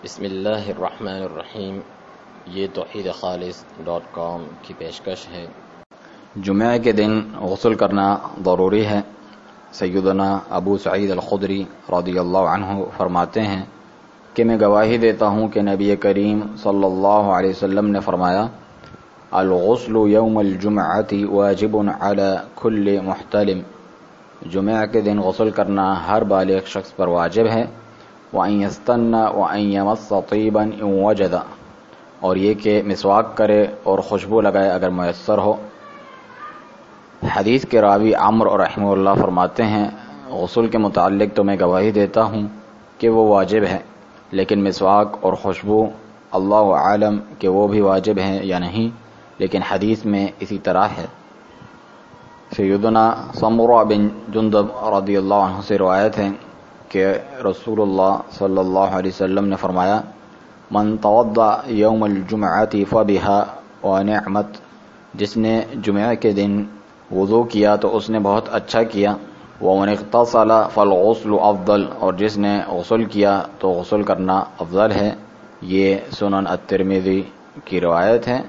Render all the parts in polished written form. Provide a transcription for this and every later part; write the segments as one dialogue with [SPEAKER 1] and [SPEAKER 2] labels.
[SPEAKER 1] بسم اللہ الرحمن الرحیم۔ یہ توحیدخالص.com کی پیشکش ہے۔
[SPEAKER 2] جمعہ کے دن غسل کرنا ضروری ہے۔ سیدنا ابو سعید الخدری رضی اللہ عنہ فرماتے ہیں کہ میں گواہی دیتا ہوں کہ نبی کریم صلی اللہ علیہ وسلم نے فرمایا، الغسل یوم الجمعۃ واجب علی کل محتلم، جمعہ کے دن غسل کرنا ہر بالغ شخص پر واجب ہے۔ وَأَن يَسْتَنَّ وَأَن يَمَسَّ طِيبًا إِن وَجَدَ، اور یہ کہ مسواک کرے اور خوشبو لگائے اگر میسر ہو۔ حدیث کے راوی عمرو رحمہ اللہ فرماتے ہیں، غسل کے متعلق تو میں گواہی دیتا ہوں کہ وہ واجب ہے، لیکن مسواک اور خوشبو اللہ عالم کہ وہ بھی واجب ہیں یا نہیں، لیکن حدیث میں اسی طرح ہے۔ سیدنا سمرہ بن جندب رضی اللہ عنہ سے روایت ہے کہ رسول اللہ صلی اللہ علیہ وسلم نے فرمایا، من توضأ یوم الجمعۃ فبها ونعمت، جس نے جمعہ کے دن وضو کیا تو اس نے بہت اچھا کیا۔ ومن اغتسل فالغسل افضل، اور جس نے غسل کیا تو غسل کرنا افضل ہے۔ یہ سنن الترمذی کی روایت ہے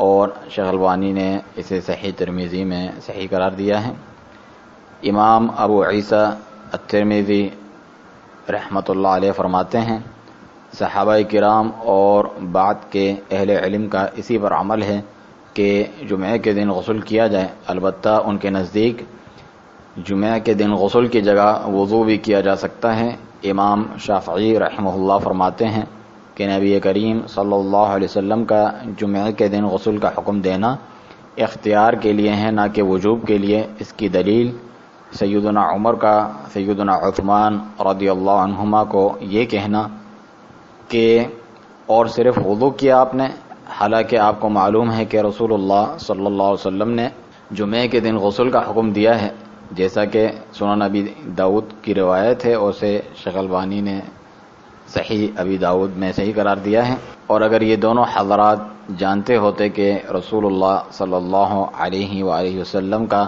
[SPEAKER 2] اور شیخ البانی نے اسے صحیح ترمذی میں صحیح قرار دیا ہے۔ امام ابو عیسیٰ الترمذی رحمۃ اللہ علیہ فرماتے ہیں، صحابہ کرام اور بعد کے اہل علم کا اسی پر عمل ہے کہ جمعہ کے دن غسل کیا جائے، البتہ ان کے نزدیک جمعہ کے دن غسل کی جگہ وضو بھی کیا جا سکتا ہے۔ امام شافعی رحمہ اللہ فرماتے ہیں کہ نبی کریم صلی اللہ علیہ وسلم کا جمعہ کے دن غسل کا حکم دینا اختیار کے لیے ہے، نہ کہ وجوب کے لیے۔ اس کی دلیل سیدنا عمر کا سیدنا عثمان رضی اللہ عنہما کو یہ کہنا کہ اور صرف وضو کیا آپ نے، حالانکہ آپ کو معلوم ہے کہ رسول اللہ صلی اللہ علیہ وسلم نے جمعہ کے دن غسل کا حکم دیا ہے، جیسا کہ سنن ابی داؤد کی روایت ہے، اور اسے شیخ البانی نے صحیح ابی داؤد میں صحیح قرار دیا ہے۔ اور اگر یہ دونوں حضرات جانتے ہوتے کہ رسول اللہ صلی اللہ علیہ وآلہ وسلم کا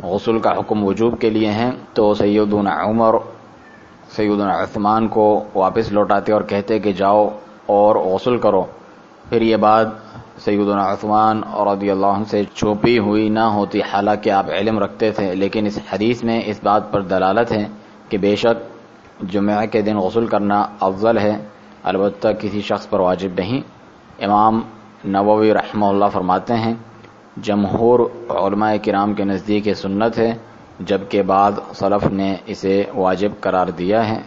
[SPEAKER 2] غسل کا حکم وجوب کے لیے ہیں تو سیدنا عمر سیدنا عثمان کو واپس لوٹاتے اور کہتے کہ جاؤ اور غسل کرو۔ پھر یہ بات سیدنا عثمان رضی اللہ عنہ سے چھپی ہوئی نہ ہوتی، حالانکہ آپ علم رکھتے تھے، لیکن اس حدیث میں اس بات پر دلالت ہے کہ بے شک جمعہ کے دن غسل کرنا افضل ہے، البتہ کسی شخص پر واجب نہیں۔ امام نووی رحمہ اللہ فرماتے ہیں، جمہور علماء کرام کے نزدیک یہ سنت ہے، جبکہ بعض سلف نے اسے واجب قرار دیا ہے۔